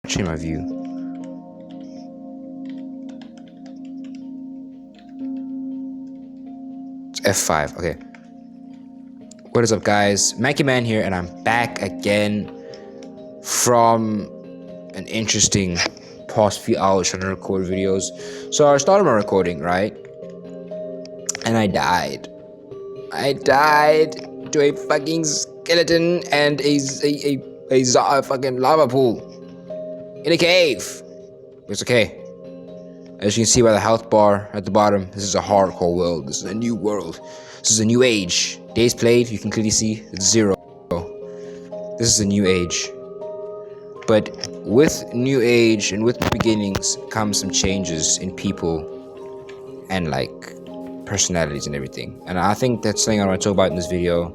Change my view. It's F5. Okay. What is up, guys? Mackie Man here, and I'm back again from an interesting past few hours trying to record videos. So I started my recording, right? And I died. I died to a fucking skeleton and a fucking lava pool in a cave. It's okay. As you can see by the health bar at the bottom, this is a hardcore world. This is a new world. This is a new age. Days played, you can clearly see it's 0. This is a new age. But with new age and with new beginnings come some changes in people and like personalities and everything. And I think that's something I want to talk about in this video.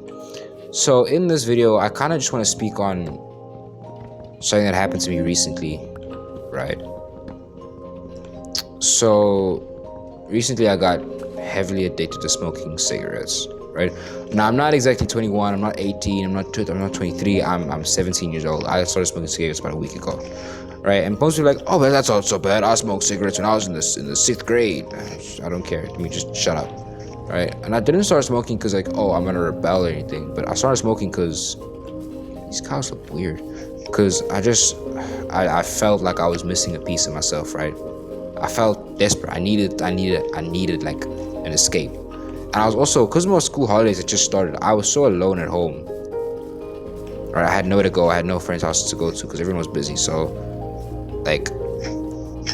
So in this video, I kind of just want to speak on something that happened to me recently, right? So recently I got heavily addicted to smoking cigarettes, right? Now I'm not exactly 21, I'm not 18, I'm not 23, I'm 17 years old. I started smoking cigarettes about a week ago, right? And most people are like, oh, but that's not so bad. I smoked cigarettes when I was in the 6th grade. I don't care. Let me just shut up, right? And I didn't start smoking because like, oh, I'm gonna rebel or anything. But I started smoking because these cows look weird. Because I felt like I was missing a piece of myself, right? I felt desperate. I needed like an escape. And I was also, because my school holidays had just started, I was so alone at home. Right, I had nowhere to go. I had no friends' houses to go to because everyone was busy. So, like,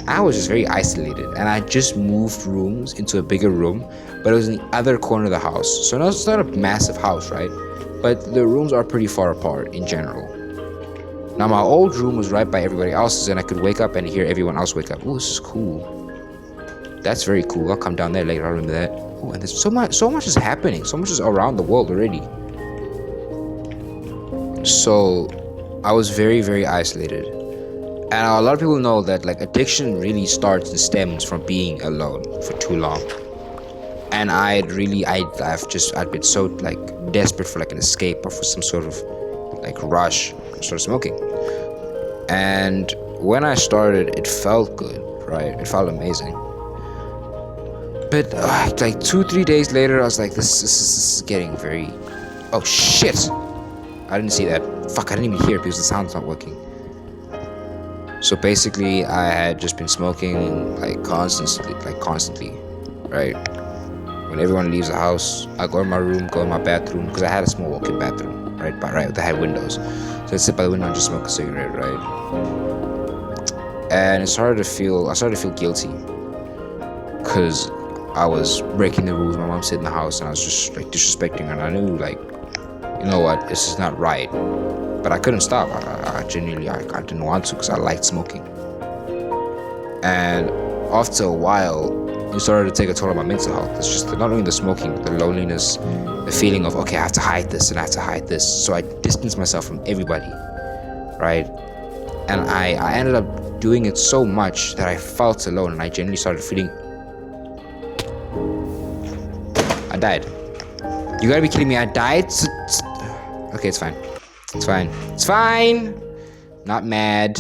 I was just very isolated. And I just moved rooms into a bigger room, but it was in the other corner of the house. So it's not a massive house, right? But the rooms are pretty far apart in general. Now, my old room was right by everybody else's, and I could wake up and hear everyone else wake up. Oh, this is cool. That's very cool. I'll come down there later. I remember that. Oh, and there's so much is happening. So much is around the world already. So, I was very, very isolated. And a lot of people know that, like, addiction really starts and stems from being alone for too long. And I've been so, like, desperate for, like, an escape or for some sort of, like, rush. I started smoking. And when I started, it felt good, right? It felt amazing. But like 2-3 days later, I was like, this is getting very... Oh shit! I didn't see that. Fuck, I didn't even hear it because the sound's not working. So basically, I had just been smoking like constantly, right? When everyone leaves the house, I go in my room, go in my bathroom, because I had a small walk-in bathroom, right? That had windows. So I'd sit by the window and just smoke a cigarette, right? And I started to feel guilty because I was breaking the rules. My mom stayed in the house and I was just like disrespecting her, and I knew, like, you know what, this is not right. But I couldn't stop. I genuinely didn't want to because I liked smoking. And after a while, it started to take a toll on my mental health. It's just not only the smoking, but the loneliness, the feeling of, okay, I have to hide this and I have to hide this. So I distanced myself from everybody, right? And I ended up doing it so much that I felt alone, and I genuinely started feeling... I died. You gotta be kidding me, I died? Okay, it's fine. It's fine. It's fine! Not mad.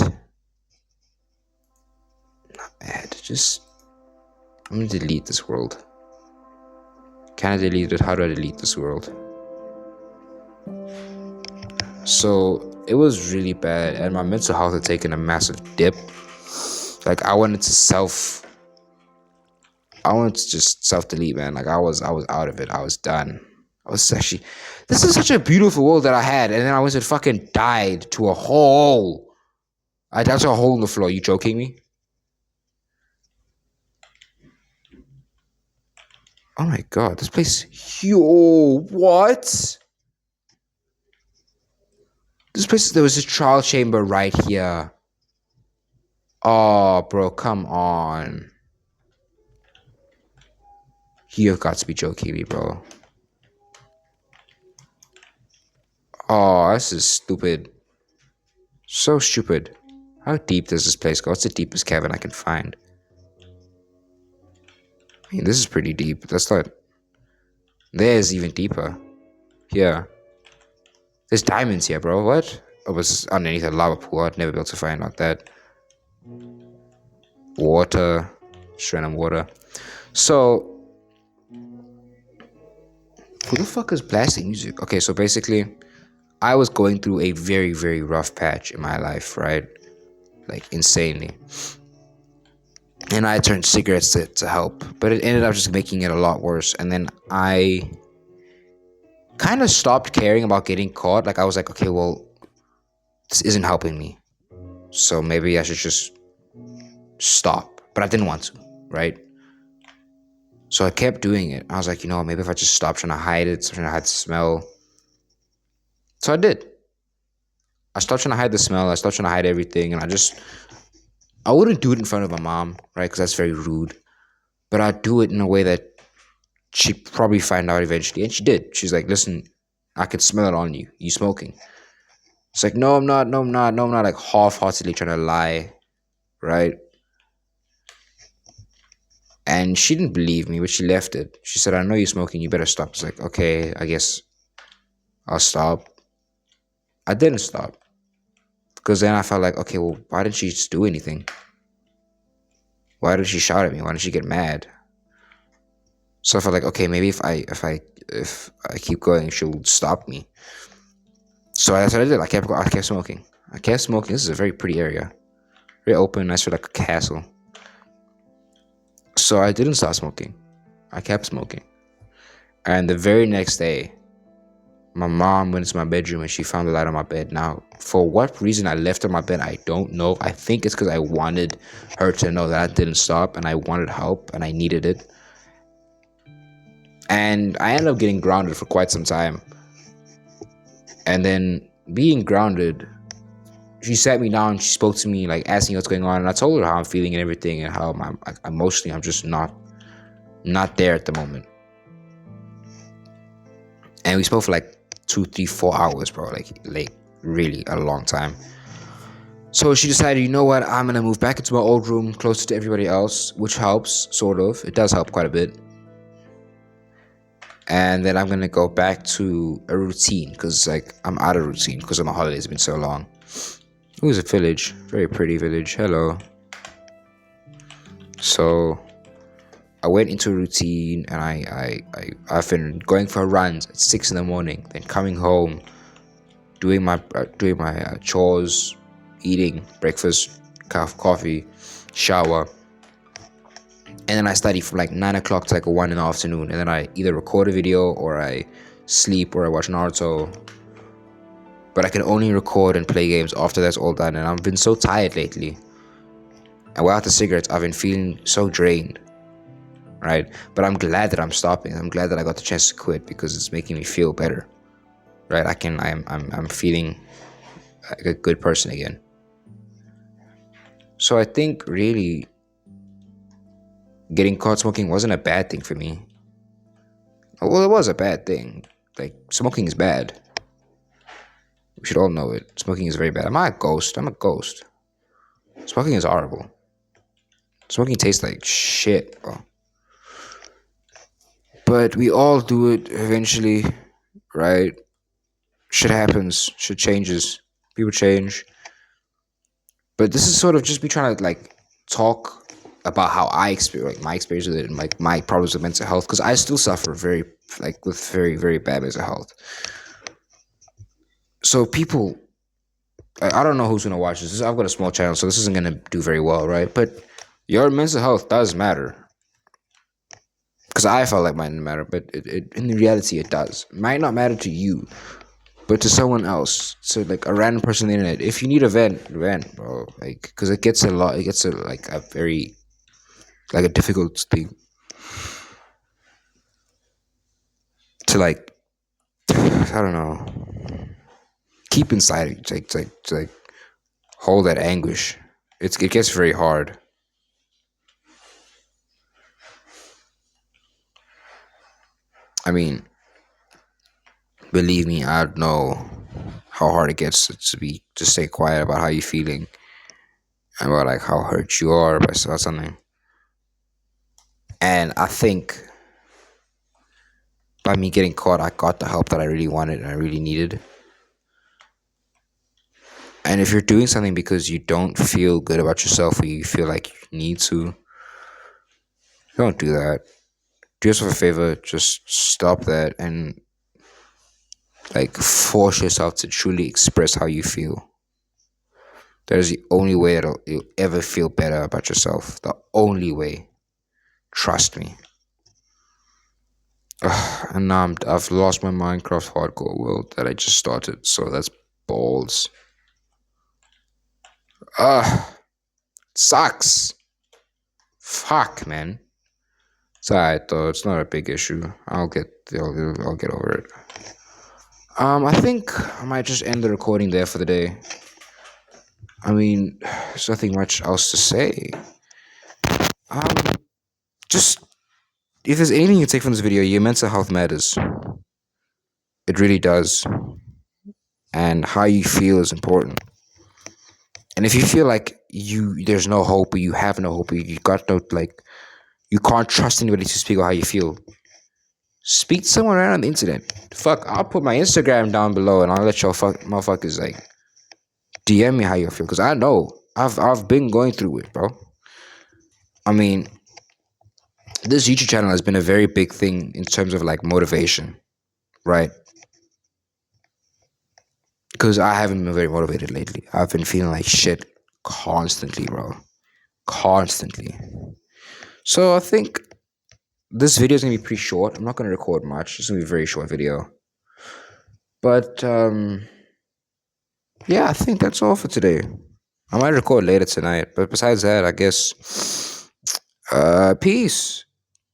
Not mad. Just... I'm gonna delete this world. Can I delete it? How do I delete this world? So it was really bad, and my mental health had taken a massive dip. Like, I wanted to just self-delete, man. Like, I was out of it. I was done. This is such a beautiful world that I had, and then I was fucking died to a hole. I died to a hole in the floor. You joking me? Oh my god, this place... Yo, what? This place... There was a trial chamber right here. Oh, bro, come on. You've got to be joking me, bro. Oh, this is stupid. So stupid. How deep does this place go? What's the deepest cavern I can find? I mean, this is pretty deep. That's not... There's even deeper. Here. There's diamonds here, bro. What? Oh, it was underneath a lava pool. I'd never be able to find out that. water, just random water. So who the fuck is blasting music? Okay, so basically, I was going through a very, very rough patch in my life, right? Like insanely. And I turned cigarettes to help, but it ended up just making it a lot worse. And then I kind of stopped caring about getting caught. Like, I was like, okay, well, this isn't helping me. So maybe I should just stop. But I didn't want to, right? So I kept doing it. I was like, maybe if I just stop trying to hide it, stop trying to hide the smell. So I did. I stopped trying to hide the smell. I stopped trying to hide everything. And I wouldn't do it in front of my mom, right? Because that's very rude. But I'd do it in a way that she'd probably find out eventually. And she did. She's like, listen, I could smell it on you. You smoking. It's like, no, I'm not. No, I'm not. No, I'm not. Like half-heartedly trying to lie, right? And she didn't believe me, but she left it. She said, I know you're smoking. You better stop. It's like, okay, I guess I'll stop. I didn't stop. Because then I felt like, okay, well, why didn't she just do anything? Why did she shout at me? Why didn't she get mad? So I felt like, okay, maybe if I keep going, she'll stop me. So that's what I did. I kept smoking. I kept smoking. This is a very pretty area, very open, nice, for like a castle. So I didn't stop smoking. I kept smoking. And the very next day, my mom went into my bedroom and she found the light on my bed. Now, for what reason I left on my bed, I don't know. I think it's because I wanted her to know that I didn't stop and I wanted help and I needed it. And I ended up getting grounded for quite some time. And then being grounded, she sat me down, she spoke to me, like asking what's going on, and I told her how I'm feeling and everything and how I'm emotionally, I'm just not there at the moment. And we spoke for like 2, 3, 4 hours, bro. Like really a long time. So she decided, you know what, I'm gonna move back into my old room, closer to everybody else, which helps, sort of. It does help quite a bit. And then I'm gonna go back to a routine, because like I'm out of routine because of my holidays. It's been so long. It was a village, very pretty village. Hello. So I went into a routine, and I've been going for runs at 6 in the morning, then coming home, doing my chores, eating breakfast, coffee, shower, and then I study from like 9 o'clock to like 1 in the afternoon, and then I either record a video or I sleep or I watch Naruto. But I can only record and play games after that's all done, and I've been so tired lately. And without the cigarettes, I've been feeling so drained, right? But I'm glad that I'm stopping. I'm glad that I got the chance to quit because it's making me feel better, right? I'm feeling like a good person again. So I think really getting caught smoking wasn't a bad thing for me. Well, it was a bad thing. Like, smoking is bad. We should all know it. Smoking is very bad. Am I a ghost? I'm a ghost. Smoking is horrible. Smoking tastes like shit, bro. But we all do it eventually, right? Shit happens. Shit changes. People change. But this is sort of just me trying to like talk about how I experience, like my experience with it, and like my problems with mental health, because I still suffer with very, very bad mental health. So people, I don't know who's gonna watch this. I've got a small channel, so this isn't gonna do very well, right? But your mental health does matter, because I felt like mine didn't matter, but in reality it does. It might not matter to you, but to someone else, to like a random person on the internet. If you need a vent, bro. Like, because it gets a lot. It gets like a very like a difficult thing to like. I don't know. Keep inside. To like hold that anguish. It gets very hard. I mean, believe me, I know how hard it gets to stay quiet about how you're feeling, and about like how hurt you are by something. And I think by me getting caught, I got the help that I really wanted and I really needed. And if you're doing something because you don't feel good about yourself or you feel like you need to, don't do that. Do yourself a favor, just stop that and like force yourself to truly express how you feel. That is the only way that you'll ever feel better about yourself. The only way. Trust me. And now I've lost my Minecraft hardcore world that I just started. So that's balls. Sucks. Fuck, man. It's alright though. It's not a big issue. I'll get over it. I think I might just end the recording there for the day. I mean, there's nothing much else to say. Just if there's anything you take from this video, your mental health matters. It really does. And how you feel is important. And if you feel like there's no hope or you have no hope or you got no you can't trust anybody to speak about how you feel, speak to someone around on the internet. Fuck, I'll put my Instagram down below and I'll let y'all motherfuckers like DM me how you feel, because I know I've been going through it, bro. I mean, this YouTube channel has been a very big thing in terms of like motivation, right? Because I haven't been very motivated lately. I've been feeling like shit constantly, bro. Constantly. So I think this video is gonna be pretty short. I'm not gonna record much. It's gonna be a very short video. But yeah, I think that's all for today. I might record later tonight, but besides that, I guess peace.